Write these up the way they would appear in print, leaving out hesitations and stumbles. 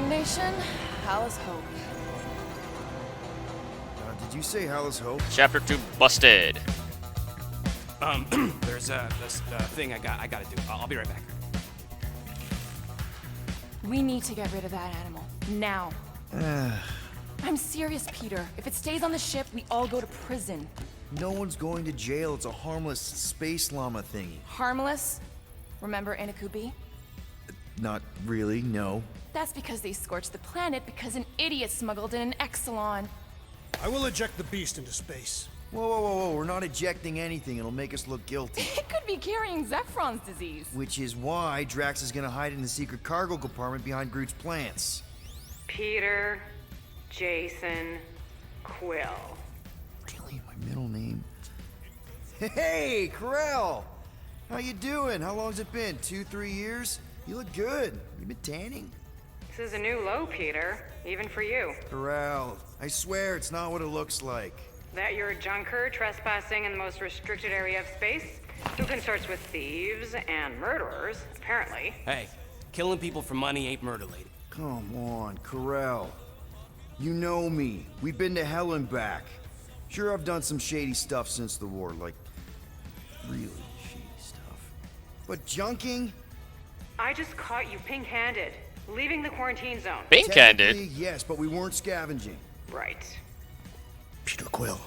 Nation, how's hope? Did you say how's hope? Chapter 2 busted. There's this thing I gotta do. I'll be right back. We need to get rid of that animal. Now. I'm serious, Peter. If it stays on the ship, we all go to prison. No one's going to jail. It's a harmless space llama thingy. Harmless? Remember Inakubi? Not really, no. That's because they scorched the planet because an idiot smuggled in an Exelon. I will eject the beast into space. Whoa. We're not ejecting anything. It'll make us look guilty. It could be carrying Zephron's disease. Which is why Drax is gonna hide in the secret cargo compartment behind Groot's plants. Peter Jason Quill. Really? My middle name? Hey, Corell! How you doing? How long's it been? 2-3 years? You look good. You been tanning? This is a new low, Peter. Even for you. Corell, I swear it's not what it looks like. That you're a junker trespassing in the most restricted area of space, who consorts with thieves and murderers, apparently. Hey, killing people for money ain't murder, lady. Come on, Corell. You know me. We've been to hell and back. Sure, I've done some shady stuff since the war, like really shady stuff. But junking? I just caught you pink-handed, leaving the quarantine zone. Pink-handed? Yes, but we weren't scavenging. Right. Peter Quill,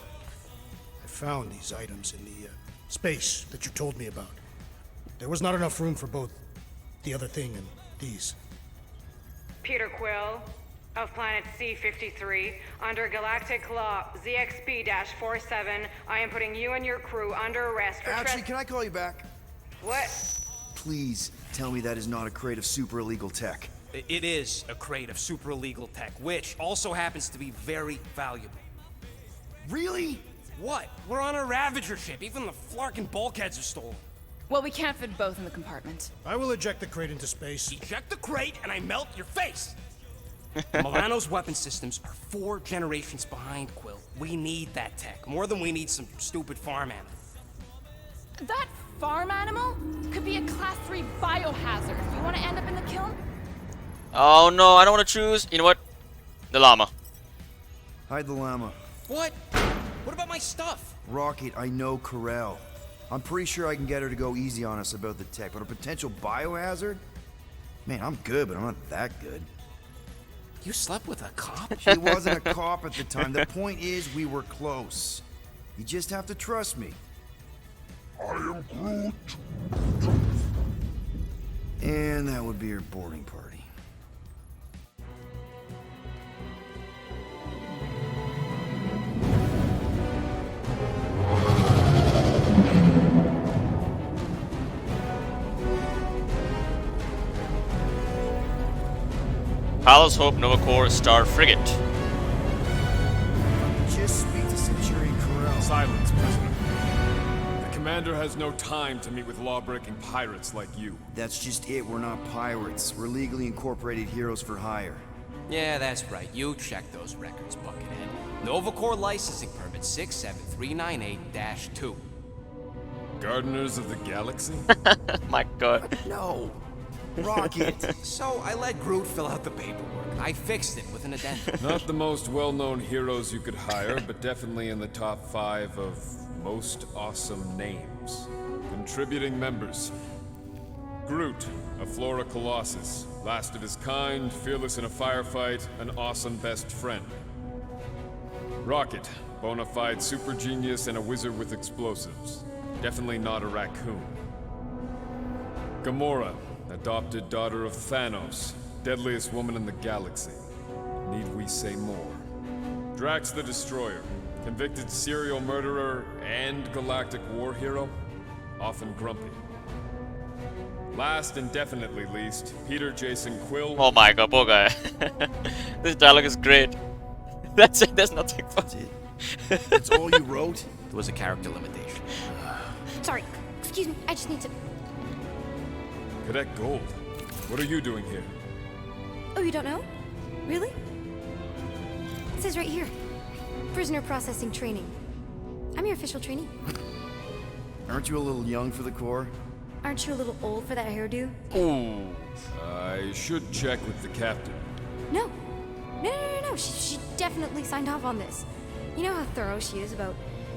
I found these items in the space that you told me about. There was not enough room for both the other thing and these. Peter Quill, of planet C-53, under Galactic Law ZXB-47, I am putting you and your crew under arrest for Actually, can I call you back? What? Please tell me that is not a crate of super illegal tech. It is a crate of super illegal tech, which also happens to be very valuable. Really? What? We're on a Ravager ship. Even the Flarkin bulkheads are stolen. Well, we can't fit both in the compartment. I will eject the crate into space. Eject the crate and I melt your face! Milano's weapon systems are 4 generations behind, Quill. We need that tech, more than we need some stupid farm animal. That farm animal could be a class 3 biohazard. You want to end up in the kiln? Oh no, I don't want to choose. You know what? The llama. Hide the llama. What? What about my stuff? Rocket, I know Corell. I'm pretty sure I can get her to go easy on us about the tech, but a potential biohazard? Man, I'm good, but I'm not that good. You slept with a cop? She wasn't a cop at the time. The point is, we were close. You just have to trust me. I am Groot. And that would be her boarding party. Palace Hope Nova Corps Star Frigate. Just speak to Centurion Corell. Silence, prisoner. The commander has no time to meet with law-breaking pirates like you. That's just it. We're not pirates. We're legally incorporated heroes for hire. Yeah, that's right. You check those records, Buckethead. Nova Corps licensing permit 67398-2. Gardeners of the Galaxy? My god. No. Rocket. So I let Groot fill out the paperwork. I fixed it with an addendum. Not the most well-known heroes you could hire, but definitely in the top 5 of most awesome names. Contributing members. Groot, a Flora Colossus, last of his kind, fearless in a firefight, an awesome best friend. Rocket, bona fide super genius and a wizard with explosives. Definitely not a raccoon. Gamora, adopted daughter of Thanos, deadliest woman in the galaxy. Need we say more? Drax the Destroyer, convicted serial murderer and galactic war hero, often grumpy. Last and definitely least, Peter Jason Quill. Oh my god, poor guy. This dialogue is great. That's it, there's nothing for That's it. That's all you wrote? It was a character limitation. Sorry, excuse me, I just need to... Cadet Gold, what are you doing here? Oh, you don't know? Really? It says right here. Prisoner processing training. I'm your official trainee. Aren't you a little young for the Corps? Aren't you a little old for that hairdo? Ooh. I should check with the captain. No. No. She definitely signed off on this. You know how thorough she is about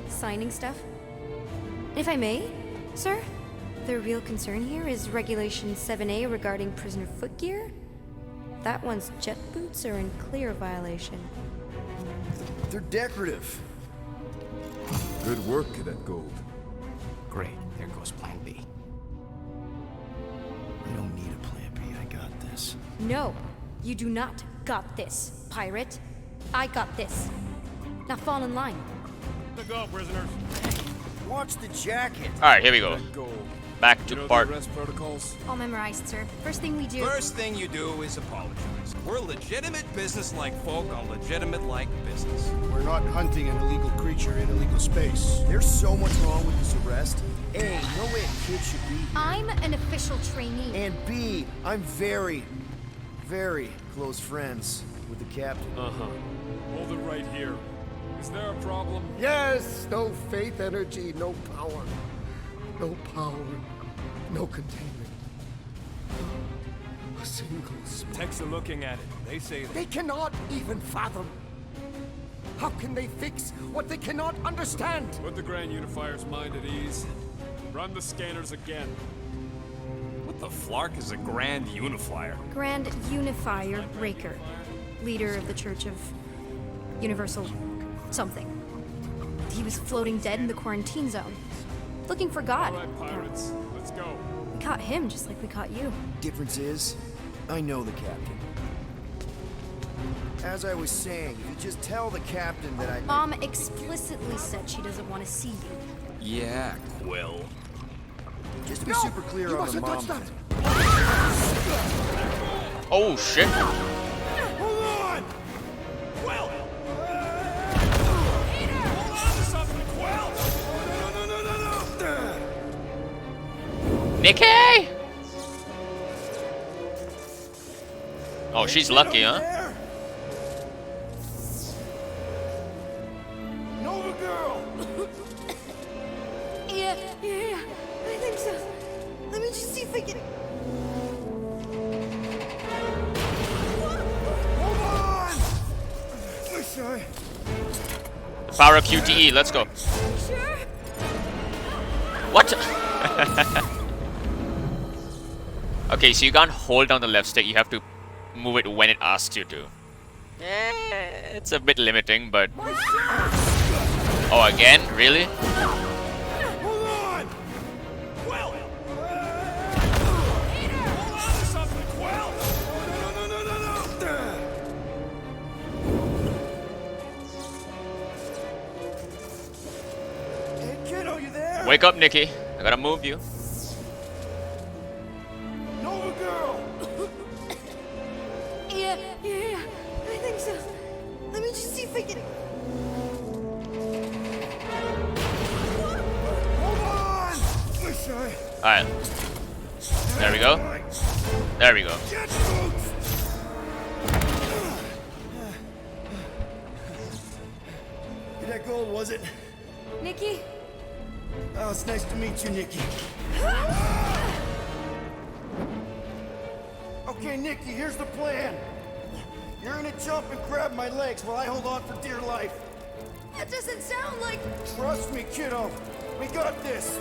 signing stuff? And if I may, sir, the real concern here is Regulation 7A regarding prisoner footgear. That one's jet boots are in clear violation. They're decorative. Good work, Cadet Gold. Great. There goes Plan B. I don't need a plan B. I got this. No, you do not got this, pirate. I got this. Now fall in line. Let go, prisoners. Watch the jacket. Alright, here we go. Cadet Gold. Back You to know part. the arrest protocols? All memorized, sir. First thing we do. First thing you do is apologize. We're legitimate business-like folk on legitimate-like business. We're not hunting an illegal creature in illegal space. There's so much wrong with this arrest. A, no way a kid should be here. I'm an official trainee. And B, I'm very, very close friends with the captain. Uh-huh. Hold it right here. Is there a problem? Yes, no faith energy, no power. No power, no containment. A single spark. Techs are looking at it. They say that. They cannot even fathom. How can they fix what they cannot understand? Put the Grand Unifier's mind at ease. Run the scanners again. What the flark is a Grand Unifier? Grand Unifier Raker, leader of the Church of Universal something. He was floating dead in the quarantine zone, looking for God. All right, pirates. Let's go. We caught him just like we caught you. Difference is, I know the captain. As I was saying, if you just tell the captain that I... Mom explicitly said she doesn't want to see you. Yeah, Quill. Just to be super clear You on the mustn't mom touch that. thing. Oh shit. Hold on! Quill! Hold on to something, Quill! No! Nikki! Oh, she's lucky, huh? Nova girl! Yeah, I think so. Let me just see if I can. Hold on! Wish I... Power of QTE, let's go. Sure. What? Okay, so you can't hold down the left stick, you have to move it when it asks you to. It's a bit limiting, but... Oh, again? Really? Hold on! Quill! Hold on to something, Quill! Hey, kiddo, you there? Wake up, Nikki. I gotta move you. Nova girl! Yeah, I think so. Let me just see if I can. Hold on! Wish I... Alright. There we go. There we go. Jet boots! That gold, was it? Nikki? Oh, it's nice to meet you, Nikki. Okay, Nikki, here's the plan. You're gonna jump and grab my legs while I hold on for dear life. That doesn't sound like. Trust me, kiddo. We got this.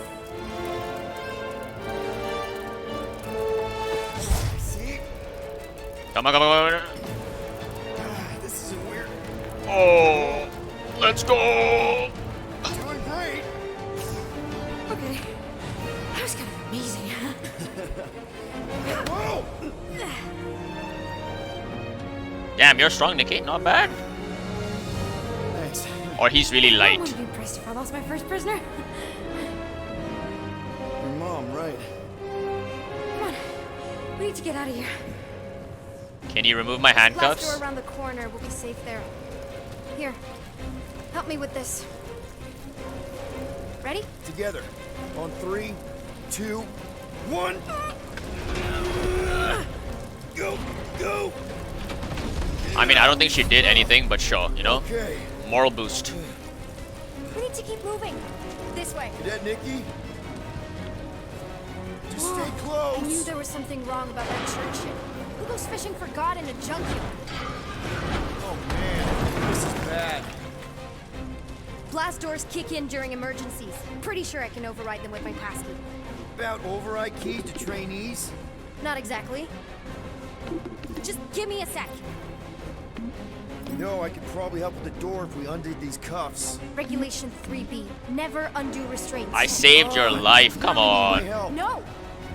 See? Come on. This isn't weird. Oh, let's go. Doing great. Okay. That was kind of amazing. Whoa! Damn, you're strong, Nikki. Not bad. Thanks. Or he's really I light. wouldn't be impressed if I lost my first prisoner. Your mom, right? Come on. We need to get out of here. Can you remove my Last handcuffs? door around the corner. We'll be safe there. Here. Help me with this. Ready? Together. On 3, 2, 1. Go! Go! I mean, I don't think she did anything, but sure, you know? Okay. Moral boost. We need to keep moving. This way. Cadet Nikki? Just stay I knew close. there was something wrong about that church shit. Who Who goes fishing for God in a junkyard? Oh man, this is bad. Blast doors kick in during emergencies. Pretty sure I can override them with my passkey. About override keys to trainees? Not exactly. Just give me a sec. You know, I could probably help with the door if we undid these cuffs. Regulation 3B. Never undo restraints. I saved your life. Come on. Help. No!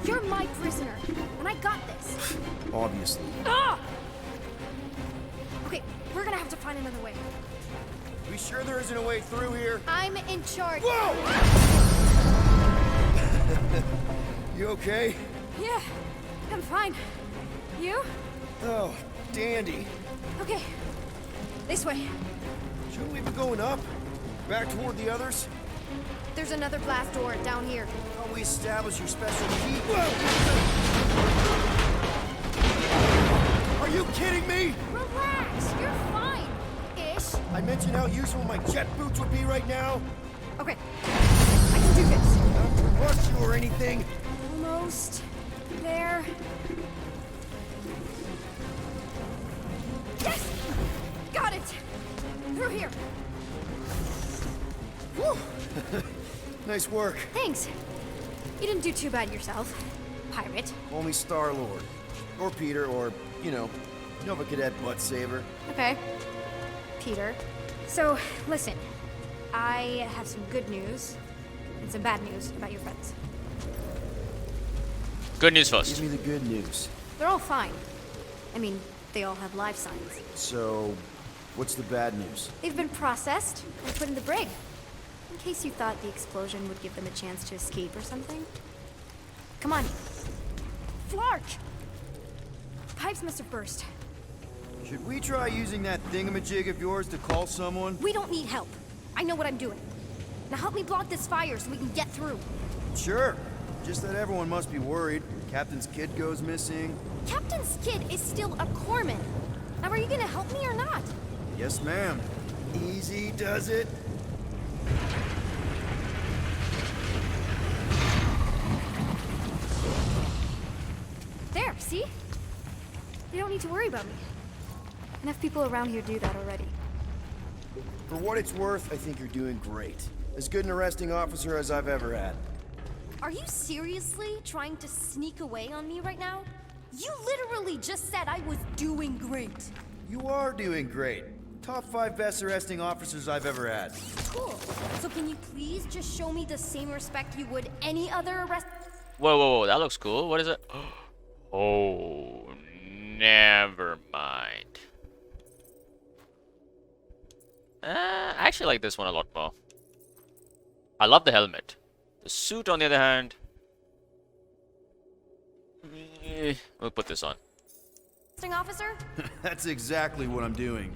You're my prisoner, and I got this. Obviously. Ah! Okay, we're gonna have to find another way. We sure there isn't a way through here? I'm in charge. Whoa! You okay? Yeah, I'm fine. You? Oh, dandy. Okay, this way. Shouldn't we be going up? Back toward the others? There's another blast door down here. How we establish your special key? Whoa! Are you kidding me? Relax, you're fine. Ish. I mentioned how useful my jet boots would be right now. Okay, I can do this. Not to rush you or anything. Almost there. Yes! Got it! Through here. Whew. Nice work. Thanks. You didn't do too bad yourself, pirate. Call me Starlord. Or Peter, or, you know, Nova Cadet Butt Saver. Okay. Peter. So, listen. I have some good news and some bad news about your friends. Good news first. Give me the good news. They're all fine. I mean, they all have life signs. So, what's the bad news? They've been processed and put in the brig. In case you thought the explosion would give them a chance to escape or something. Come on. Flark! Pipes must have burst. Should we try using that thingamajig of yours to call someone? We don't need help. I know what I'm doing. Now help me block this fire so we can get through. Sure. Just that everyone must be worried. Captain's kid goes missing. Captain's kid is still a corpsman. Now are you gonna help me or not? Yes, ma'am. Easy does it. There, see? You don't need to worry about me. Enough people around here do that already. For what it's worth, I think you're doing great. As good an arresting officer as I've ever had. Are you seriously trying to sneak away on me right now? You literally just said I was doing great. You are doing great. Top 5 best arresting officers I've ever had. Cool. So can you please just show me the same respect you would any other arrest? Whoa, whoa, whoa. That looks cool. What is it? Oh, never mind. I actually like this one a lot more. I love the helmet. The suit, on the other hand, we'll put this on. Officer? That's exactly what I'm doing.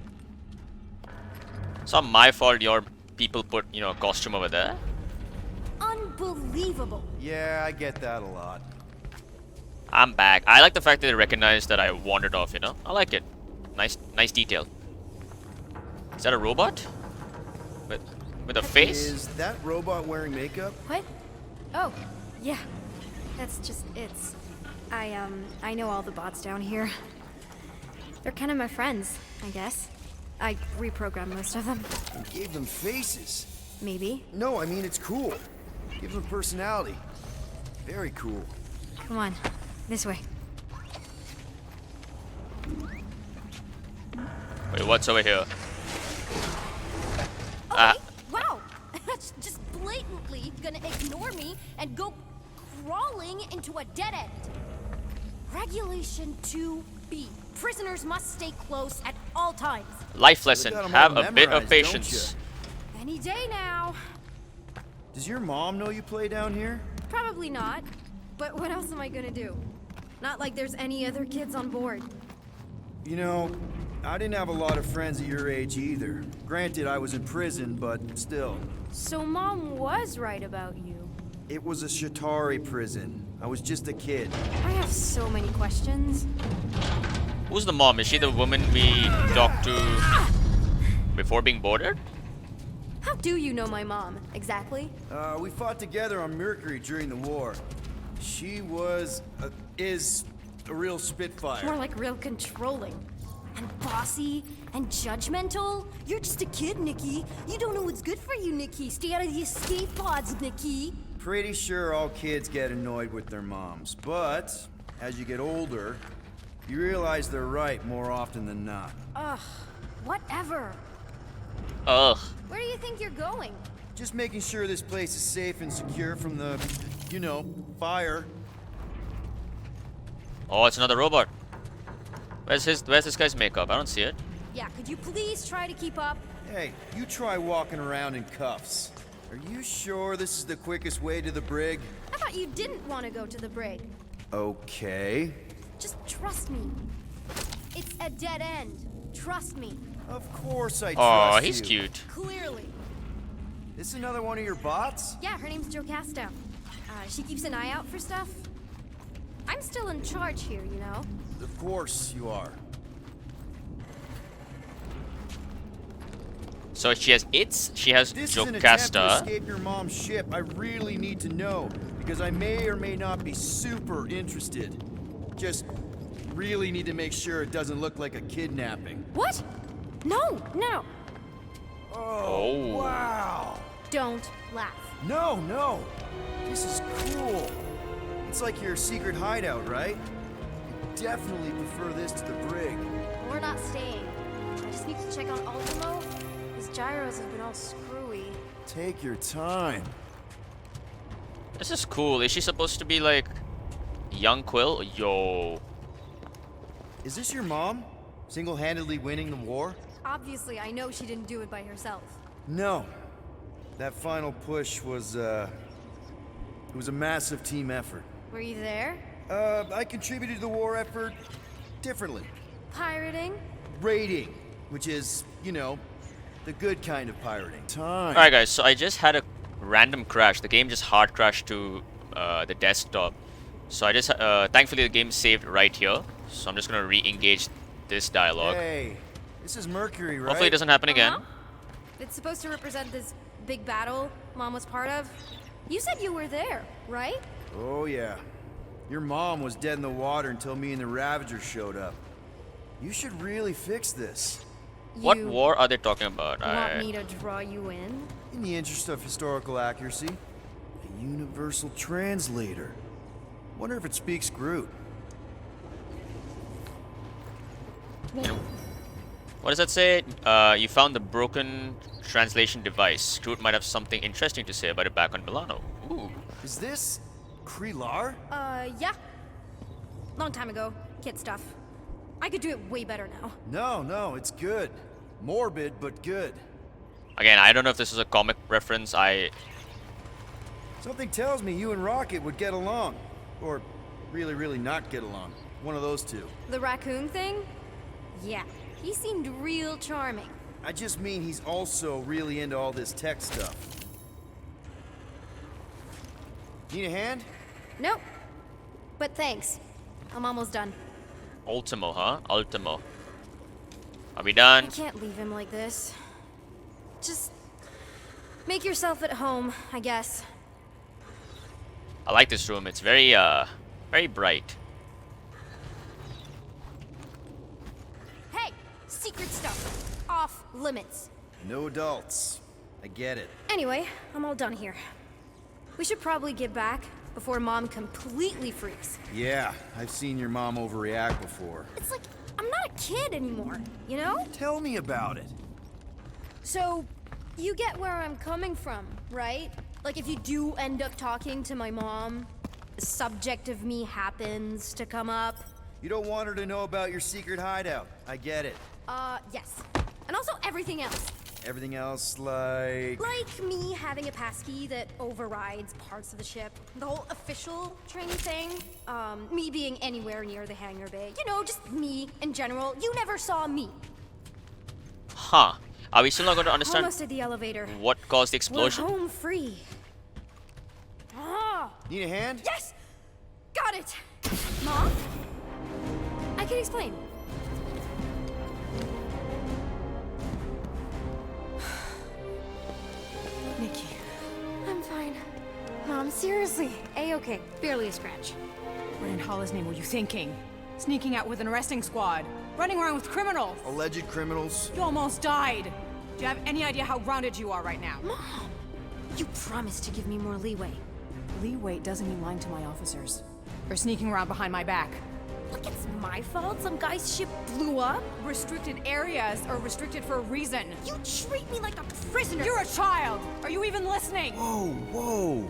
It's not my fault your people put, you know, a costume over there. Unbelievable. Yeah, I get that a lot. I'm back. I like the fact that they recognized that I wandered off, you know? I like it. Nice detail. Is that a robot? With a face? Is that robot wearing makeup? What? Oh, yeah. That's just it's. I know all the bots down here. They're kind of my friends, I guess. I reprogrammed most of them. You gave them faces. Maybe. No, I mean it's cool. Gives them personality. Very cool. Come on, this way. Wait, what's over here? Okay, wow. That's just blatantly gonna ignore me and go crawling into a dead end. Regulation 2B. Prisoners must stay close at all times. Life lesson. got 'em Have all a bit of memorized, patience. Any day now. Does your mom know you play down here? Probably not. But what else am I gonna do? Not like there's any other kids on board. You know, I didn't have a lot of friends at your age either. Granted, I was in prison, but still. So Mom was right about you. It was a Shatari prison. I was just a kid. I have so many questions. Who's the mom? Is she the woman we talked to before being boarded? How do you know my mom, exactly? We fought together on Mercury during the war. She was, is a real spitfire. More like real controlling. And bossy and judgmental. You're just a kid, Nikki. You don't know what's good for you, Nikki. Stay out of the escape pods, Nikki. Pretty sure all kids get annoyed with their moms, but as you get older, you realize they're right more often than not. Ugh, whatever. Ugh. Where do you think you're going? Just making sure this place is safe and secure from the, you know, fire. Oh, it's another robot. Where's this guy's makeup? I don't see it. Yeah, could you please try to keep up? Hey, you try walking around in cuffs. Are you sure this is the quickest way to the brig? I thought you didn't want to go to the brig. Okay. Just trust me. It's a dead end. Trust me. Of course I trust Oh, you. he's cute. Clearly. This another one of your bots? Yeah, her name's Jocasta. She keeps an eye out for stuff. I'm still in charge here, you know? Of course you are. So she has This is an attempt to Jocasta. escape your mom's ship. I really need to know, because I may or may not be super interested. Just really need to make sure it doesn't look like a kidnapping. What? No, no. Oh. Wow! Don't laugh. No, no! This is cool. It's like your secret hideout, right? You definitely prefer this to the brig. We're not staying. I just need to check on Ultimo. His gyros have been all screwy. Take your time. This is cool. Is she supposed to be like young Quill? Yo. Is this your mom? Single-handedly winning the war? Obviously, I know she didn't do it by herself. No. That final push was, it was a massive team effort. Were you there? I contributed to the war effort differently. Pirating? Raiding, which is, you know, the good kind of pirating. Time. Alright guys, so I just had a random crash. The game just hard crashed to the desktop. So I just, thankfully the game saved right here. So I'm just gonna re-engage this dialogue. Hey, this is Mercury, right? Hopefully it doesn't happen again. It's supposed to represent this big battle Mom was part of. You said you were there, right? Oh, yeah. Your mom was dead in the water until me and the Ravagers showed up. You should really fix this. What You war are they talking about? want me to draw you in? In the interest of historical accuracy, a universal translator. Wonder if it speaks Groot. What does that say? You found the broken translation device. Groot might have something interesting to say about it back on Milano. Ooh. Is this Krelar? Yeah. Long time ago. Kid stuff. I could do it way better now. No, it's good. Morbid, but good. Again, I don't know if this is a comic reference. Something tells me you and Rocket would get along. Or really, really not get along. One of those two. The raccoon thing? Yeah. He seemed real charming. I just mean he's also really into all this tech stuff. Need a hand? Nope. But thanks. I'm almost done. Ultimo, huh? Ultimo. Are we I done? can't leave him like this. Just make yourself at home, I guess. I like this room. It's very, very bright. Hey, secret stuff. Off limits. No adults. I get it. Anyway, I'm all done here. We should probably get back before Mom completely freaks. Yeah, I've seen your mom overreact before. It's like, I'm not a kid anymore, you know? Tell me about it. So, you get where I'm coming from, right? Like, if you do end up talking to my mom, the subject of me happens to come up. You don't want her to know about your secret hideout. I get it. Yes. And also everything else. Everything else, like... Like me having a passkey that overrides parts of the ship. The whole official training thing. Me being anywhere near the hangar bay. You know, just me in general. You never saw me. Huh. Are we still not going to understand Almost at the elevator. what caused the We're explosion? home free. Ah! Need a hand? Yes! Got it! Mom? I can explain. Nikki. I'm fine. Mom, seriously. A-okay. Barely a scratch. What in Hala's name were you thinking? Sneaking out with an arresting squad. Running around with criminals. Alleged criminals? You almost died. Do you have any idea how grounded you are right now? Mom! You promised to give me more leeway. Leeway doesn't mean lying to my officers. Or sneaking around behind my back. Look, it's my fault some guy's ship blew up. Restricted areas are restricted for a reason. You treat me like a prisoner. You're a child! Are you even listening? Whoa, whoa.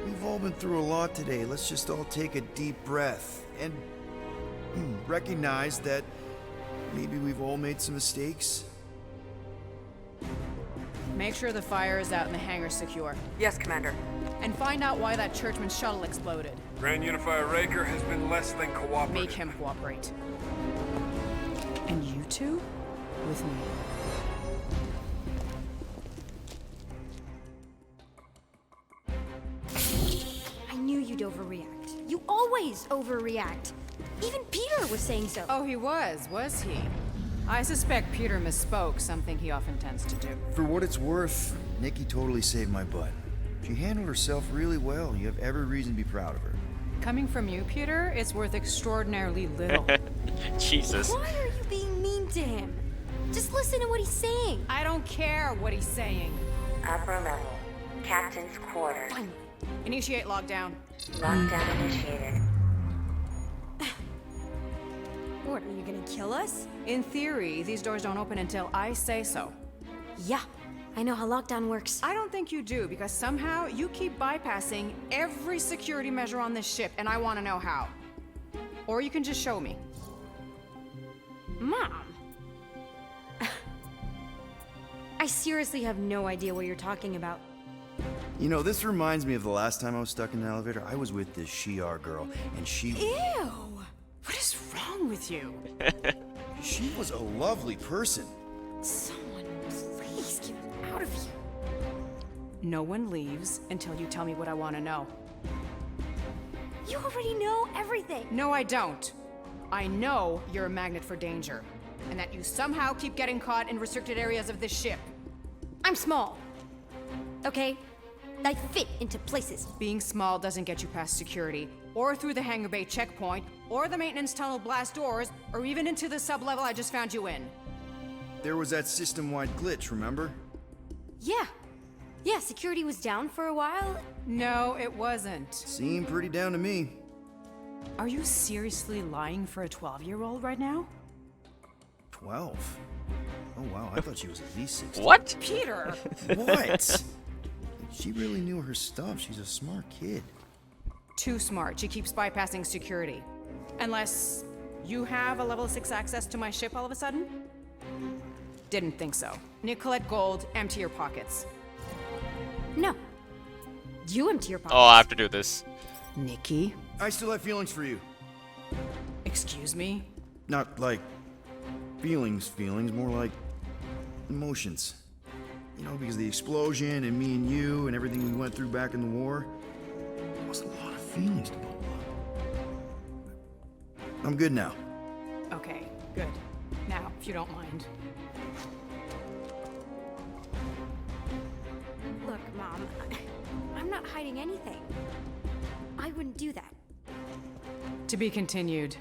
We've all been through a lot today. Let's just all take a deep breath and recognize that maybe we've all made some mistakes. Make sure the fire is out and the hangar's secure. Yes, Commander. And find out why that churchman's shuttle exploded. Grand Unifier Raker has been less than cooperative. Make him cooperate. And you two? With me. I knew you'd overreact. You always overreact. Even Peter was saying so. Oh, he was he? I suspect Peter misspoke, something he often tends to do. For what it's worth, Nikki totally saved my butt. She handled herself really well. You have every reason to be proud of her. Coming from you, Peter, it's worth extraordinarily little. Jesus. Why are you being mean to him? Just listen to what he's saying. I don't care what he's saying. Upper level. Captain's quarters. Finally. Initiate lockdown. Lockdown initiated. What, are you gonna kill us? In theory, these doors don't open until I say so. Yeah, I know how lockdown works. I don't think you do, because somehow you keep bypassing every security measure on this ship, and I want to know how. Or you can just show me. Mom! I seriously have no idea what you're talking about. You know, this reminds me of the last time I was stuck in an elevator. I was with this Shi'ar girl, and she... Ew! What is wrong with you? She was a lovely person. Someone, please get me out of here. No one leaves until you tell me what I want to know. You already know everything. No, I don't. I know you're a magnet for danger, and that you somehow keep getting caught in restricted areas of this ship. I'm small. Okay? I fit into places. Being small doesn't get you past security, or through the hangar bay checkpoint, or the maintenance tunnel blast doors, or even into the sub-level I just found you in. There was that system-wide glitch, remember? Yeah. Yeah, security was down for a while. No, it wasn't. Seemed pretty down to me. Are you seriously lying for a 12-year-old right now? 12? Oh wow, I thought she was at least 16. What? Peter! What? She really knew her stuff. She's a smart kid. Too smart. She keeps bypassing security. Unless you have a level 6 access to my ship all of a sudden? Didn't think so. Nicolette Gold, empty your pockets. No. You empty your pockets. Oh, I have to do this. Nikki? I still have feelings for you. Excuse me? Not like feelings, more like emotions. You know, because of the explosion and me and you and everything we went through back in the war. There was a lot of feelings to bubble up. I'm good now. Okay, good. Now, if you don't mind. Look, Mom, I'm not hiding anything. I wouldn't do that. To be continued.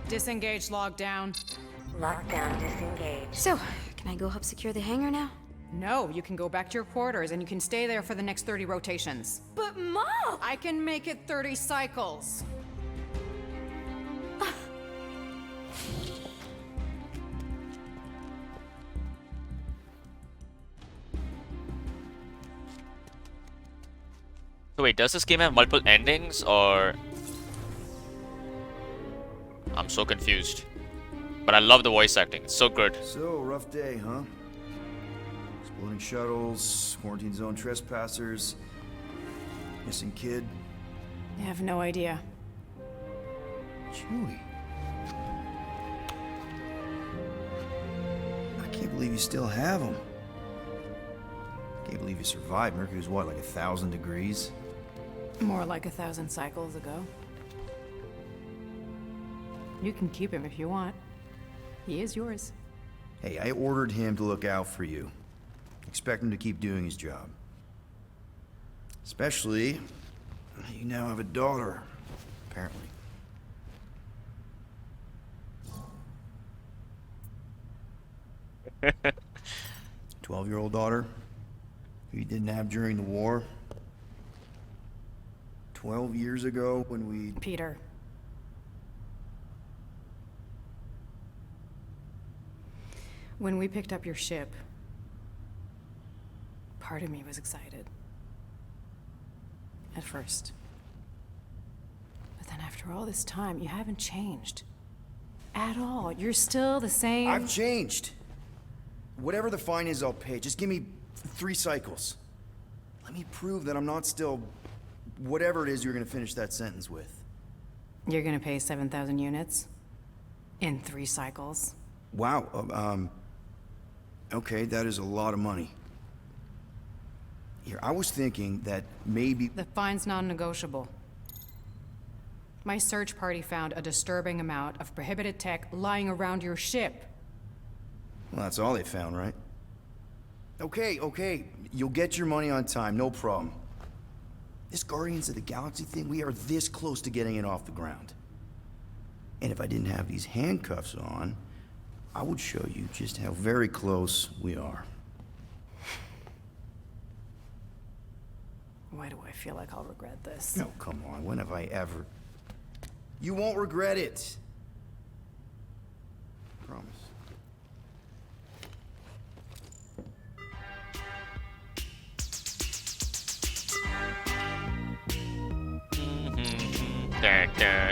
Disengage lockdown. Lockdown disengaged. So, can I go help secure the hangar now? No, you can go back to your quarters and you can stay there for the next 30 rotations. But Mom! I can make it 30 cycles. So wait, does this game have multiple endings or... I'm so confused. But I love the voice acting, it's so good. So, rough day, huh? Exploding shuttles, quarantine zone trespassers, missing kid. I have no idea. Chewie. I can't believe you still have him. Can't believe you survived. Mercury's what, like 1,000 degrees? More like 1,000 cycles ago. You can keep him if you want. He is yours. Hey, I ordered him to look out for you. Expect him to keep doing his job. Especially, you now have a daughter, apparently. 12-year-old daughter who you didn't have during the war. 12 years ago when we... Peter. When we picked up your ship, part of me was excited. At first. But then after all this time, you haven't changed. At all. You're still the same... I've changed. Whatever the fine is, I'll pay. Just give me 3 cycles. Let me prove that I'm not still... whatever it is you're gonna finish that sentence with. You're gonna pay 7,000 units? In 3 cycles? Wow, okay, that is a lot of money. Here, I was thinking that maybe... The fine's non-negotiable. My search party found a disturbing amount of prohibited tech lying around your ship. Well, that's all they found, right? Okay, you'll get your money on time, no problem. This Guardians of the Galaxy thing, we are this close to getting it off the ground. And if I didn't have these handcuffs on, I would show you just how very close we are. Why do I feel like I'll regret this? No, come on, when have I ever... You won't regret it. Promise.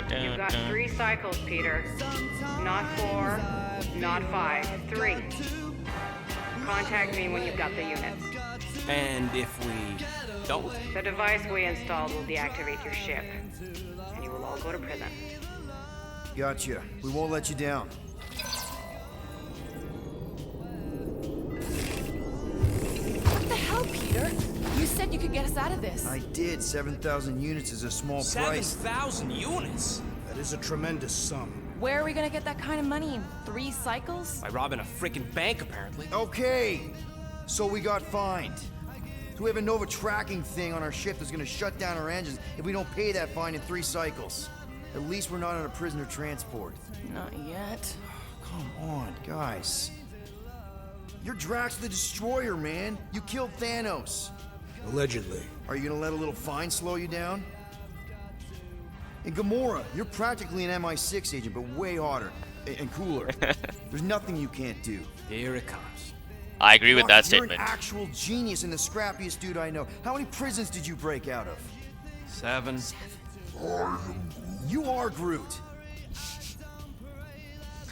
You've got 3 cycles, Peter. Not 4, not 5, 3. Contact me when you've got the units. And if we don't? The device we installed will deactivate your ship, and you will all go to prison. Gotcha. We won't let you down. What the hell, Peter? You said you could get us out of this. I did. 7,000 units is a small price. 7,000 units? That is a tremendous sum. Where are we gonna get that kind of money in 3 cycles? By robbing a freaking bank, apparently. Okay, so we got fined. So we have a Nova tracking thing on our ship that's gonna shut down our engines if we don't pay that fine in 3 cycles. At least we're not on a prisoner transport. Not yet. Come on, guys. You're Drax the Destroyer, man. You killed Thanos. Allegedly. Are you gonna let a little fine slow you down? And Gamora, you're practically an MI6 agent, but way hotter and cooler. There's nothing you can't do. Here it comes. I agree with that You're statement. an actual genius and the scrappiest dude I know. How many prisons did you break out of? 7. You are Groot.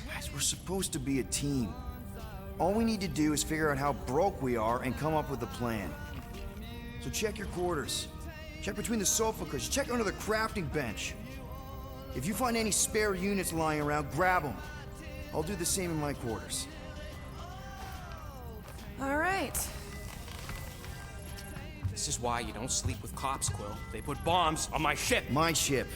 Guys, we're supposed to be a team. All we need to do is figure out how broke we are and come up with a plan. So check your quarters. Check between the sofa cushions. Check under the crafting bench. If you find any spare units lying around, grab them. I'll do the same in my quarters. All right. This is why you don't sleep with cops, Quill. They put bombs on my ship. My ship.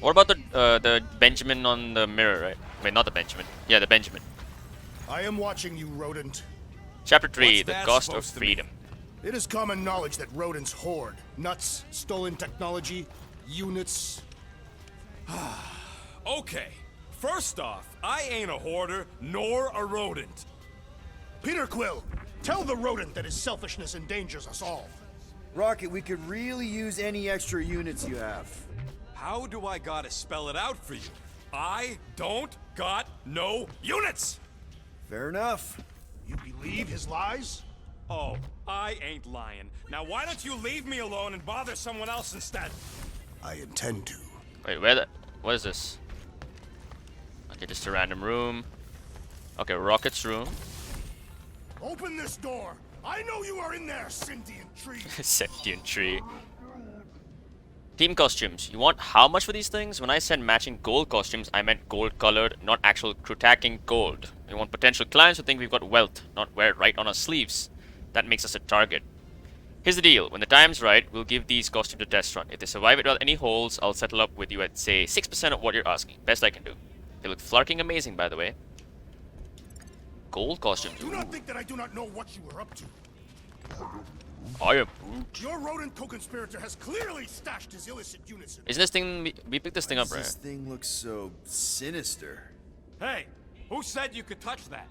What about the Benjamin on the mirror, right? Wait, not the Benjamin. Yeah, the Benjamin. I am watching you, rodent. Chapter 3, What's The that Cost of supposed to Freedom. It is common knowledge that rodents hoard nuts, stolen technology, units. Okay, first off, I ain't a hoarder nor a rodent. Peter Quill, tell the rodent that his selfishness endangers us all. Rocket, we could really use any extra units you have. How do I gotta spell it out for you? I don't got no units! Fair enough. You believe his lies? Oh, I ain't lying. Now why don't you leave me alone and bother someone else instead? I intend to. Wait, what is this? Okay, just a random room. Okay, Rocket's room. Open this door! I know you are in there, sentient tree! Sentient tree. Team costumes. You want how much for these things? When I said matching gold costumes, I meant gold colored, not actual crutacking gold. We want potential clients who think we've got wealth, not wear it right on our sleeves. That makes us a target. Here's the deal. When the time's right, we'll give these costumes a test run. If they survive without any holes, I'll settle up with you at, say, 6% of what you're asking. Best I can do. They look flarking amazing, by the way. Gold costumes. Do not think that I do not know what you are up to. I am. Your rodent co-conspirator has clearly stashed his illicit units in. Isn't this thing... We picked this thing up, This right? thing looks so sinister. Hey, who said you could touch that?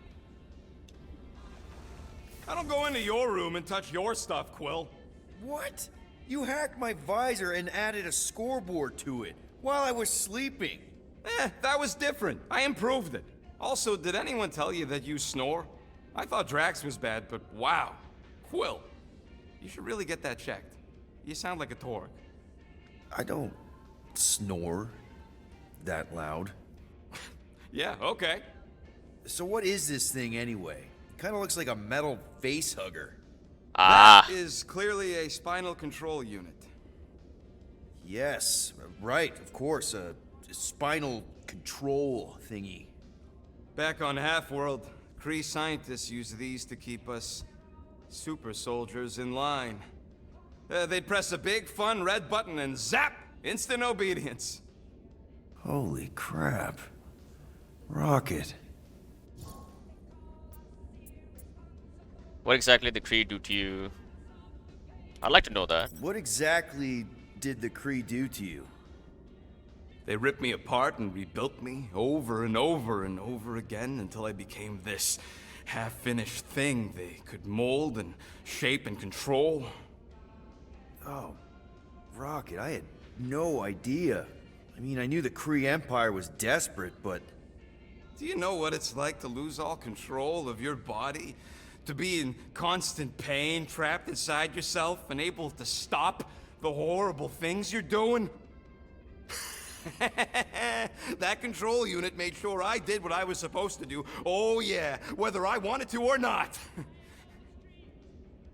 I don't go into your room and touch your stuff, Quill. What? You hacked my visor and added a scoreboard to it while I was sleeping. That was different. I improved it. Also, did anyone tell you that you snore? I thought Drax was bad, but wow. Quill, you should really get that checked. You sound like a Torg. I don't snore that loud. Yeah, okay. So what is this thing anyway? Kind of looks like a metal face hugger. Ah. That is clearly a spinal control unit. Yes, right, of course, a spinal control thingy. Back on Half-World, Kree scientists use these to keep us super soldiers in line. They'd press a big, fun red button and zap! Instant obedience. Holy crap. Rocket. What exactly did the Kree do to you? I'd like to know that. What exactly did the Kree do to you? They ripped me apart and rebuilt me over and over and over again until I became this half-finished thing they could mold and shape and control. Oh, Rocket, I had no idea. I mean, I knew the Kree Empire was desperate, but... Do you know what it's like to lose all control of your body? To be in constant pain, trapped inside yourself, unable to stop the horrible things you're doing? That control unit made sure I did what I was supposed to do. Oh yeah, whether I wanted to or not.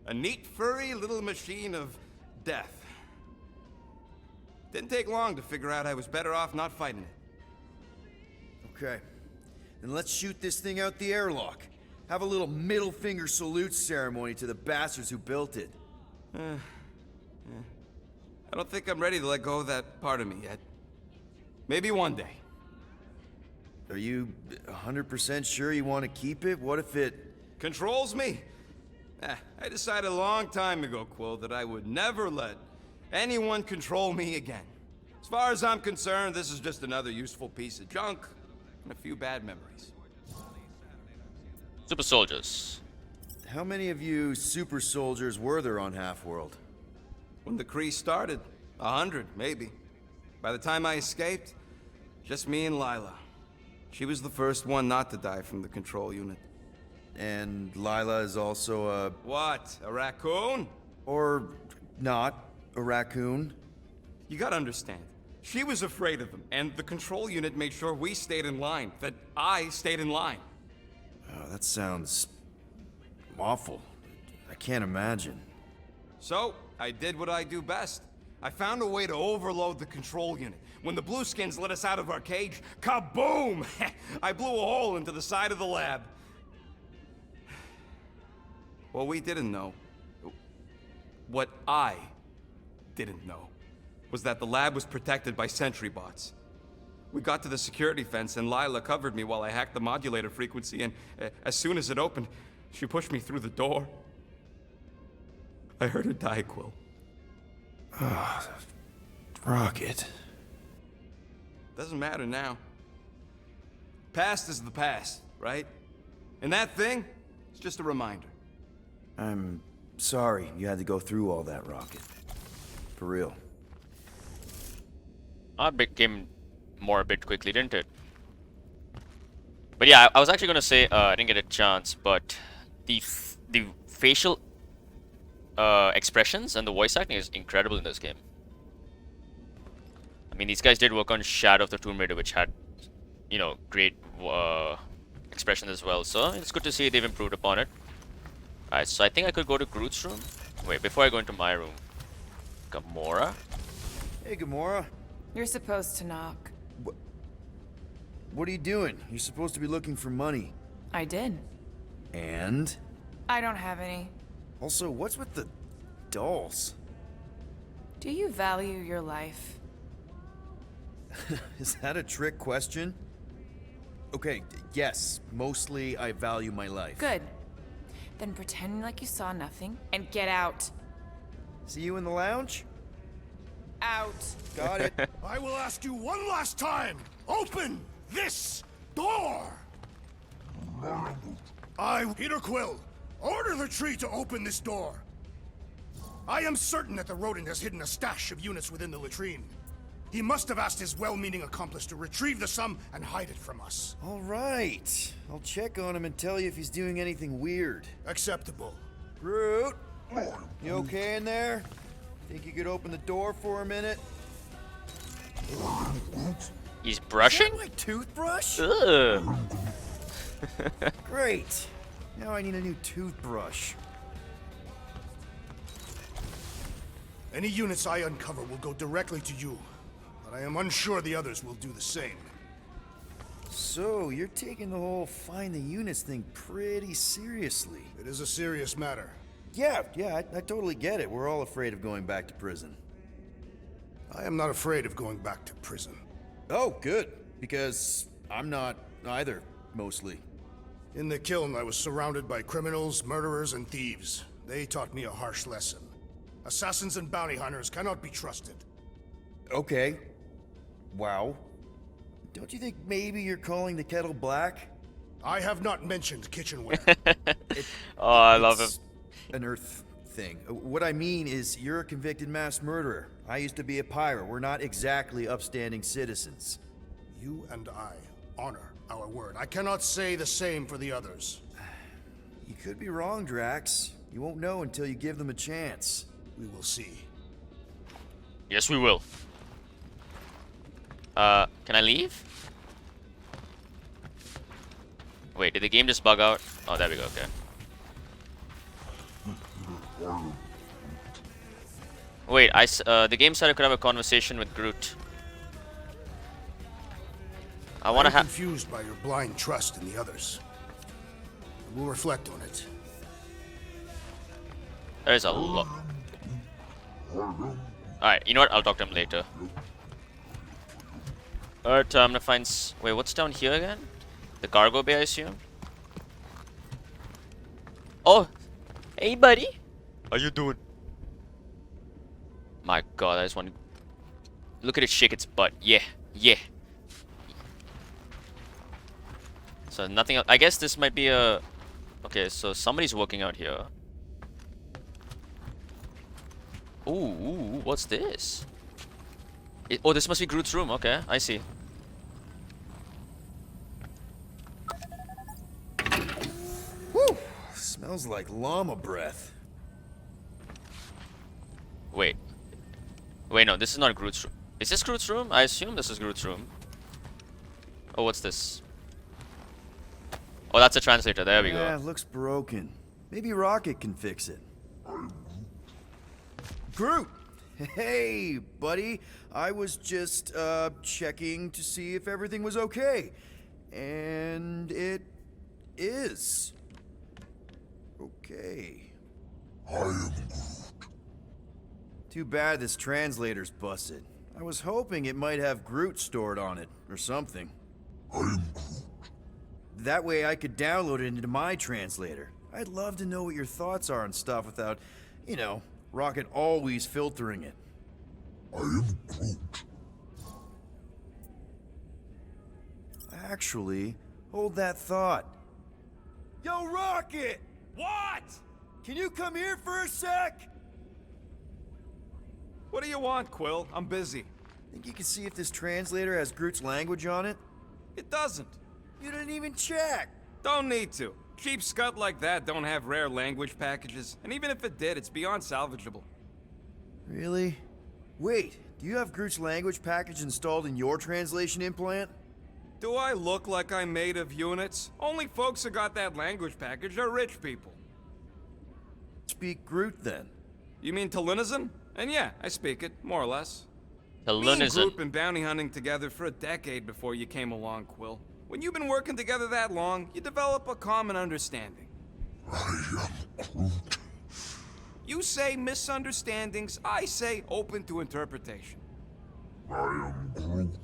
A neat, furry little machine of death. Didn't take long to figure out I was better off not fighting it. Okay. Then let's shoot this thing out the airlock. Have a little middle finger salute ceremony to the bastards who built it. I don't think I'm ready to let go of that part of me yet. Maybe one day. Are you 100% sure you want to keep it? What if it... Controls me? I decided a long time ago, Quill, that I would never let anyone control me again. As far as I'm concerned, this is just another useful piece of junk and a few bad memories. Super soldiers. How many of you super soldiers were there on Half-World? When the Kree started, 100, maybe. By the time I escaped, just me and Lila. She was the first one not to die from the control unit. And Lila is also a... What? A raccoon? Or not a raccoon? You gotta understand. She was afraid of them, and the control unit made sure we stayed in line, that I stayed in line. Oh, that sounds... awful. I can't imagine. So, I did what I do best. I found a way to overload the control unit. When the Blueskins let us out of our cage, kaboom! I blew a hole into the side of the lab. What we didn't know, what I didn't know, was that the lab was protected by sentry bots. We got to the security fence and Lila covered me while I hacked the modulator frequency, and as soon as it opened, she pushed me through the door. I heard her die, Quill. Ah, Rocket. Doesn't matter now. Past is the past, right? And that thing, it's just a reminder. I'm sorry you had to go through all that, Rocket. For real. It became more a bit quickly, didn't it? But yeah, I was actually gonna say I didn't get a chance, but the facial expressions and the voice acting is incredible in this game. I mean, these guys did work on Shadow of the Tomb Raider, which had, you know, great expressions as well. So it's good to see they've improved upon it. Alright, so I think I could go to Groot's room. Wait, before I go into my room, Gamora. Hey, Gamora. You're supposed to knock. What are you doing? You're supposed to be looking for money. I did. And? I don't have any. Also, what's with the dolls? Do you value your life? Is that a trick question? Okay, yes. Mostly I value my life. Good. Then pretend like you saw nothing and get out. See you in the lounge? Out. Got it. I will ask you one last time. Open this Door! I, Peter Quill, order the tree to open this door. I am certain that the rodent has hidden a stash of units within the latrine. He must have asked his well-meaning accomplice to retrieve the sum and hide it from us. All right. I'll check on him and tell you if he's doing anything weird. Acceptable. Groot, you okay in there? Think you could open the door for a minute? He's brushing? Is that my toothbrush? Ugh. Great. Now I need a new toothbrush. Any units I uncover will go directly to you, but I am unsure the others will do the same. So, you're taking the whole find the units thing pretty seriously. It is a serious matter. Yeah, I totally get it. We're all afraid of going back to prison. I am not afraid of going back to prison. Oh, good. Because I'm not either, mostly. In the kiln, I was surrounded by criminals, murderers, and thieves. They taught me a harsh lesson. Assassins and bounty hunters cannot be trusted. Okay. Wow. Don't you think maybe you're calling the kettle black? I have not mentioned kitchenware. Oh, I love him. An Earth thing. What I mean is, you're a convicted mass murderer. I used to be a pirate. We're not exactly upstanding citizens. You and I honor our word. I cannot say the same for the others. You could be wrong, Drax. You won't know until you give them a chance. We will see. Yes, we will. Can I leave? Wait, did the game just bug out? Oh, there we go, okay. Wait, the game said I could have a conversation with Groot. I want to have... confused by your blind trust in the others. We'll reflect on it. There's a lot. Alright, you know what? I'll talk to him later. Alright, I'm gonna find... Wait, what's down here again? The cargo bay, I assume? Oh! Hey, buddy! How you doing? My god, I just want to... Look at it shake its butt. Yeah, yeah. So nothing else. I guess this might be a... Okay, so somebody's working out here. Ooh, what's this? Oh, this must be Groot's room. Okay, I see. Whew! Smells like llama breath. Wait. Wait, no, this is not Groot's room. Is this Groot's room? I assume this is Groot's room. Oh, what's this? Oh, that's a translator. There we go. Yeah, it looks broken. Maybe Rocket can fix it. Groot! Hey, buddy. I was just, checking to see if everything was okay. And it is. Okay. I am Groot. Too bad this translator's busted. I was hoping it might have Groot stored on it, or something. I am Groot. That way I could download it into my translator. I'd love to know what your thoughts are on stuff without, you know, Rocket always filtering it. I am Groot. Actually, hold that thought. Yo, Rocket! What? Can you come here for a sec? What do you want, Quill? I'm busy. Think you can see if this translator has Groot's language on it? It doesn't. You didn't even check. Don't need to. Cheap scut like that don't have rare language packages, and even if it did, it's beyond salvageable. Really? Wait, do you have Groot's language package installed in your translation implant? Do I look like I'm made of units? Only folks who got that language package are rich people. Speak Groot then. You mean Talunisan? And yeah, I speak it, more or less. Talunisan. Me and Groot been bounty hunting together for a decade before you came along, Quill. When you've been working together that long, you develop a common understanding. I am Groot. You say misunderstandings, I say open to interpretation. I am Groot.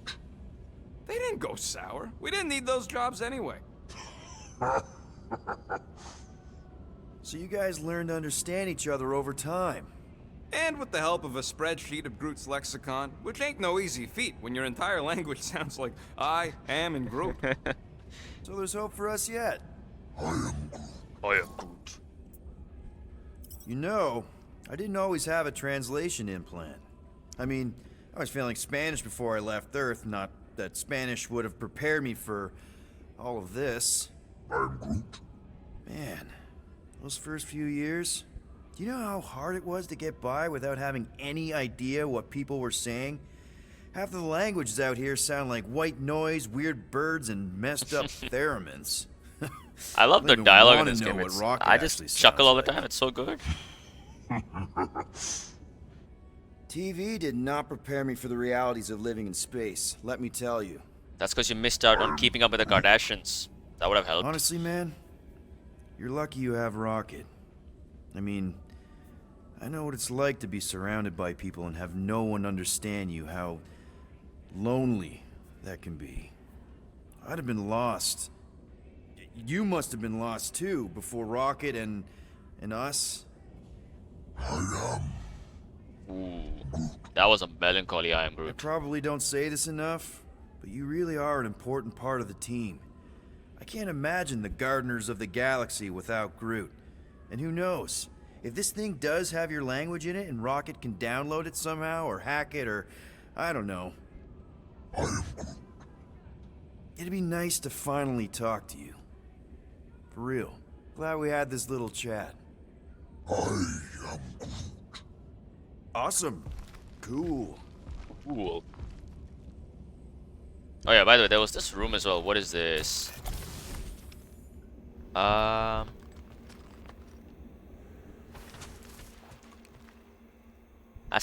They didn't go sour. We didn't need those jobs anyway. So you guys learned to understand each other over time. And with the help of a spreadsheet of Groot's lexicon, which ain't no easy feat when your entire language sounds like I am and Groot. So there's hope for us yet. I am Groot. You know, I didn't always have a translation implant. I mean, I was failing Spanish before I left Earth, not that Spanish would have prepared me for all of this. I'm Groot. Man, those first few years, do you know how hard it was to get by without having any idea what people were saying? Half of the languages out here sound like white noise, weird birds, and messed up theremins. I love the even dialogue in wanna this know game. what Rocket I actually just chuckle all the sounds time. It's so good. TV did not prepare me for the realities of living in space, let me tell you. That's because you missed out on keeping up with the Kardashians. That would have helped. Honestly, man, you're lucky you have Rocket. I mean, I know what it's like to be surrounded by people and have no one understand you, how lonely that can be. I'd have been lost. You must have been lost too, before Rocket and us. Ooh, that was a melancholy I am I Groot. probably don't say this enough, but you really are an important part of the team. I can't imagine the Gardeners of the Galaxy without Groot. And who knows, if this thing does have your language in it and Rocket can download it somehow or hack it or I don't know. It'd be nice to finally talk to you. For real. Glad we had this little chat. Awesome. Cool. Cool. Oh yeah, by the way, there was this room as well. What is this? That's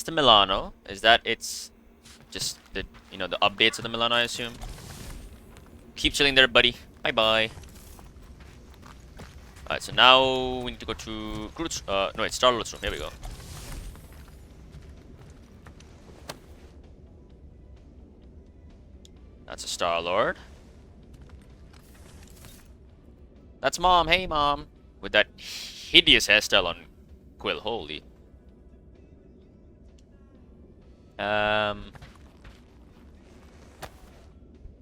the Milano. Is that it's just the the updates of the Milano, I assume? Keep chilling there, buddy. Bye bye. Alright, so now we need to go to Groot's no wait, Starlord's room. Here we go. That's a Starlord. That's Mom. Hey, Mom. With that hideous hairstyle on Quill. Holy.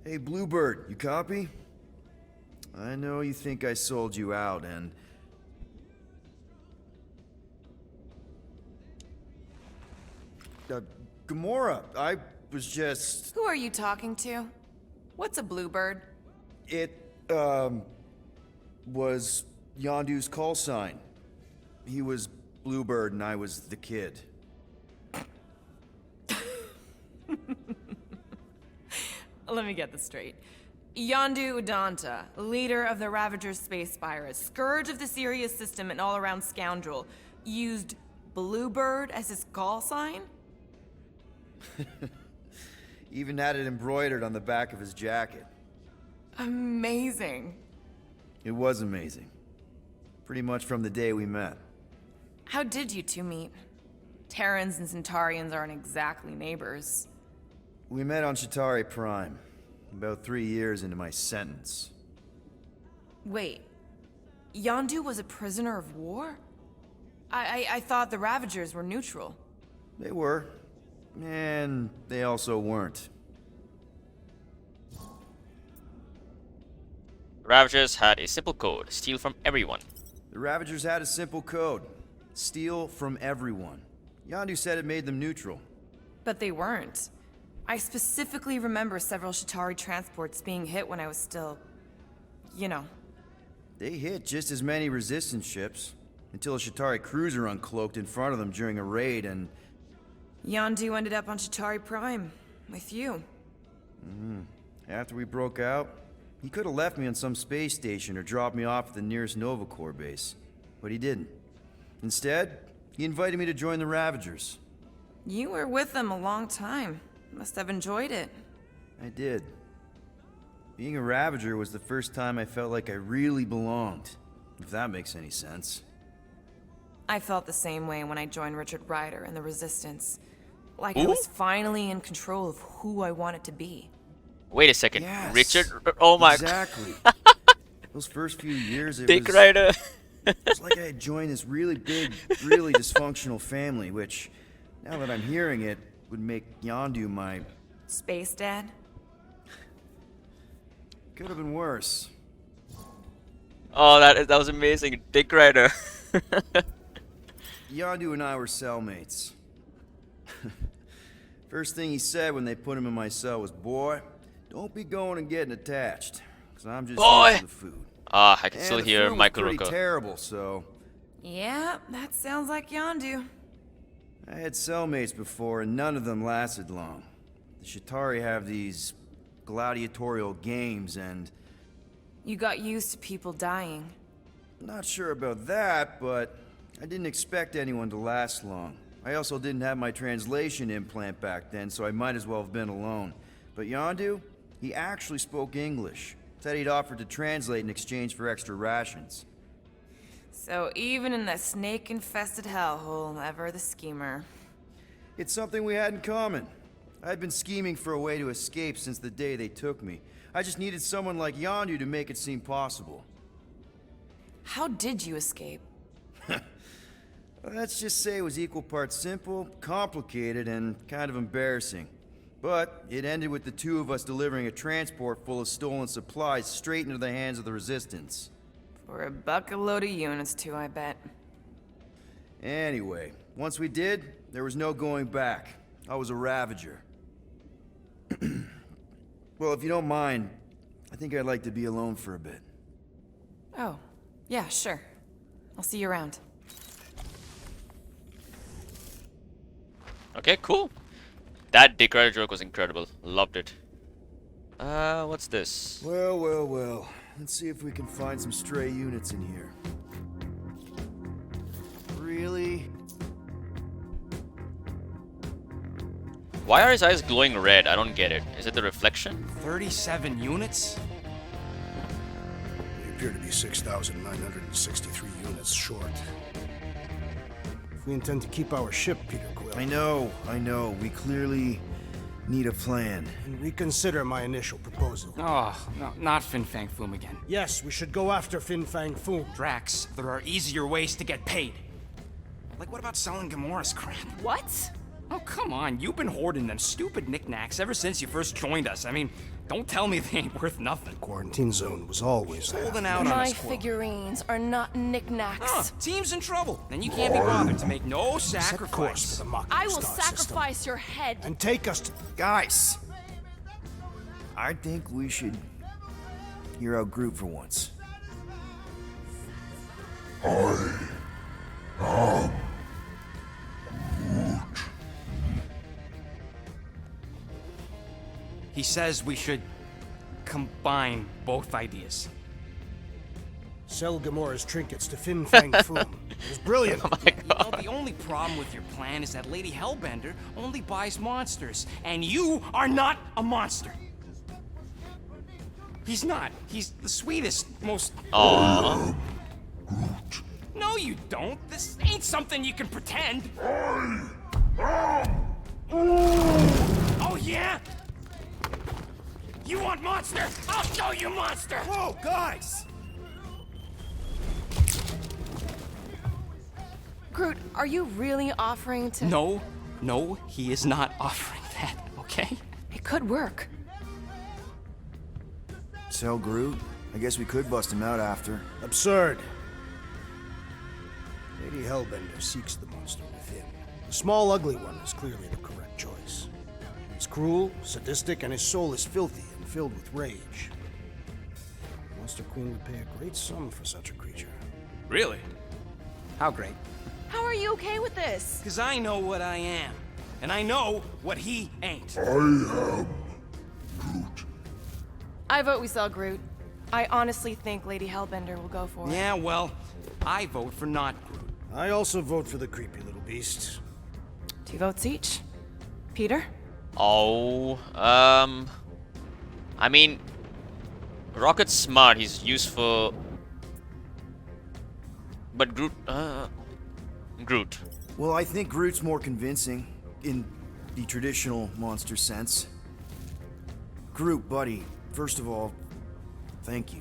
Hey, Bluebird, you copy? I know you think I sold you out, and... Gamora, I was just... Who are you talking to? What's a bluebird? It, was Yondu's call sign. He was Bluebird and I was the kid. Let me get this straight. Yondu Udanta, leader of the Ravager's space spires, scourge of the Sirius system and all-around scoundrel, used Bluebird as his call sign? Even had it embroidered on the back of his jacket. Amazing. It was amazing. Pretty much from the day we met. How did you two meet? Terrans and Centaurians aren't exactly neighbors. We met on Chitauri Prime, about 3 years into my sentence. Wait, Yondu was a prisoner of war? I thought the Ravagers were neutral. They were, and they also weren't. Ravagers had a simple code: steal from everyone. The Ravagers had a simple code: steal from everyone. Yondu said it made them neutral. But they weren't. I specifically remember several Chitauri transports being hit when I was still... They hit just as many resistance ships, until a Chitauri cruiser uncloaked in front of them during a raid and... Yondu ended up on Chitauri Prime, with you. After we broke out, he could have left me on some space station or dropped me off at the nearest Nova Corps base. But he didn't. Instead, he invited me to join the Ravagers. You were with them a long time. Must have enjoyed it. I did. Being a Ravager was the first time I felt like I really belonged, if that makes any sense. I felt the same way when I joined Richard Rider and the Resistance. Like I was finally in control of who I wanted to be. Wait a second, Yes, Richard? Oh my exactly. Those first few years, it Dick was... Rider. It's like I had joined this really big, really dysfunctional family, which, now that I'm hearing it, would make Yondu my... Space Dad? Could have been worse. Oh, that was amazing. Dick Rider. Yondu and I were cellmates. First thing he said when they put him in my cell was, "Boy, don't be going and getting attached, because I'm just used to the food." Ah, I can And still the hear food was Michael pretty Rooker. terrible, so Yeah, that sounds like Yondu. I had cellmates before, and none of them lasted long. The Shatari have these gladiatorial games, and You got used to people dying. not sure about that, but I didn't expect anyone to last long. I also didn't have my translation implant back then, so I might as well have been alone. But Yondu, he actually spoke English. Said he'd offered to translate in exchange for extra rations. So even in that snake-infested hellhole, ever the schemer. It's something we had in common. I'd been scheming for a way to escape since the day they took me. I just needed someone like Yondu to make it seem possible. How did you escape? Let's just say it was equal parts simple, complicated, and kind of embarrassing. But it ended with the two of us delivering a transport full of stolen supplies straight into the hands of the Resistance. For a load of units too, I bet. Anyway, once we did, there was no going back. I was a Ravager. Well, if you don't mind, I think I'd like to be alone for a bit. Oh, yeah, sure. I'll see you around. Okay, cool. That Dick Rider joke was incredible. Loved it. What's this? Well, well, well. Let's see if we can find some stray units in here. Really? Why are his eyes glowing red? I don't get it. Is it the reflection? 37 units? We appear to be 6,963 units short. If we intend to keep our ship, Peter Quill, I know. We clearly need a plan. and reconsider my initial proposal. Oh, no, not Fin Fang Foom again. Yes, we should go after Fin Fang Foom. Drax, there are easier ways to get paid. Like, what about selling Gamora's crap? What? Oh, come on. You've been hoarding them stupid knickknacks ever since you first joined us. I mean, don't tell me they ain't worth nothing. Quarantine zone was always there. Holding out on My us, Quill. figurines are not knickknacks. Team's in trouble. Then you can't be bothered to make no Set course for sacrifice. the Mach I will Star system sacrifice your head. and take us to... Guys! I think we should hear out Groot for once. He says we should combine both ideas. Sell Gamora's trinkets to Fin Fang Foom. It was brilliant. You know, the only problem with your plan is that Lady Hellbender only buys monsters, and you are not a monster. He's not. He's the sweetest, most... Aww. No, you don't. This ain't something you can pretend. Oh, yeah? You want monster? I'll show you monster! Whoa, guys! Groot, are you really offering to... No, he is not offering that, okay? It could work. Sell Groot? I guess we could bust him out after. Absurd. Lady Hellbender seeks the monster within. The small, ugly one is clearly the correct choice. It's cruel, sadistic, and his soul is filthy and filled with rage. The Monster Queen would pay a great sum for such a creature. Really? How great? How are you okay with this? Because I know what I am. And I know what he ain't. I vote we sell Groot. I honestly think Lady Hellbender will go for it. Yeah, well, I vote for not Groot. I also vote for the creepy little beast. 2 votes each. Peter? Oh, I mean, Rocket's smart, he's useful. But Groot. Well, I think Groot's more convincing, in the traditional monster sense. Groot, buddy, first of all, thank you.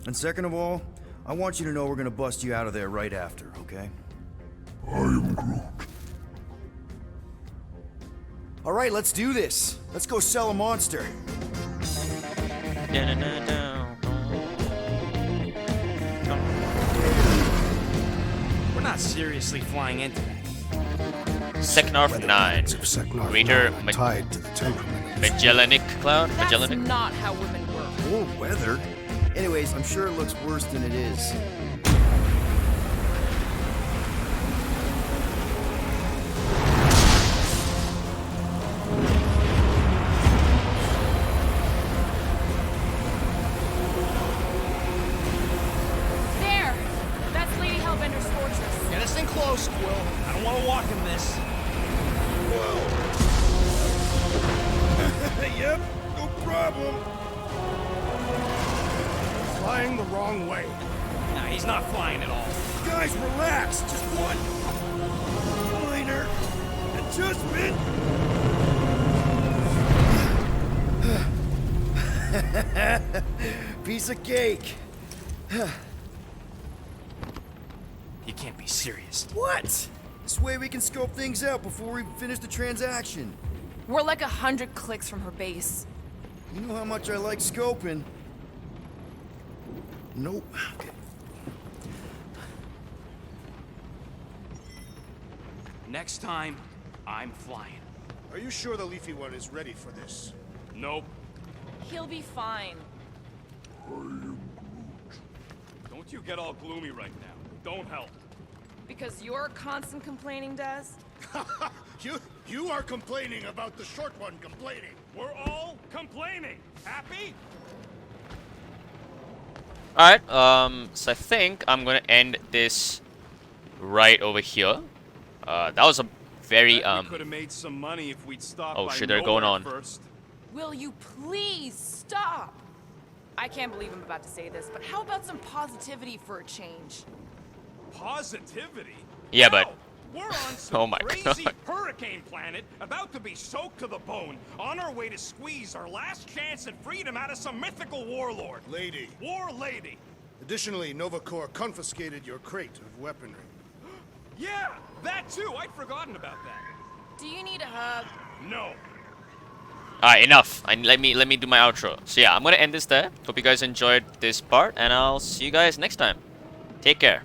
And second of all, I want you to know we're gonna bust you out of there right after, okay? I am Groot. All right, let's do this. Let's go sell a monster. We're not seriously flying into that. Seknarf 9. Greater tied to the temperament. Magellanic Cloud? That's Magellanic? not how women work. Or weather. Anyways, I'm sure it looks worse than it is. There! That's Lady Hellbender's fortress. Get us in close, Quill. I don't want to walk in this. Yep, no problem. Flying the wrong way. Nah, he's not flying at all. Guys, relax. Just one minor adjustment. Piece of cake. You can't be serious. What? This way we can scope things out before we finish the transaction. We're like 100 clicks from her base. You know how much I like scoping. Nope. Okay. Next time, I'm flying. Are you sure the Leafy One is ready for this? Nope. He'll be fine. Don't you get all gloomy right now. Don't help. Because your constant complaining does? You are complaining about the short one complaining. We're all complaining. Happy? Alright, so I think I'm gonna end this right over here. That was a very, We could have made some money if we'd stopped oh by shit, they're going nowhere on. first. Will you please stop? I can't believe I'm about to say this, but how about some positivity for a change? Positivity? Yeah, No, but we're on some oh my crazy God. hurricane planet, about to be soaked to the bone, on our way to squeeze our last chance at freedom out of some mythical warlord. Lady. War lady. Additionally, Nova Corps confiscated your crate of weaponry. Yeah, that too. I'd forgotten about that. Do you need a hug? No. Alright, enough. Let me do my outro. So yeah, I'm gonna end this there. Hope you guys enjoyed this part, and I'll see you guys next time. Take care.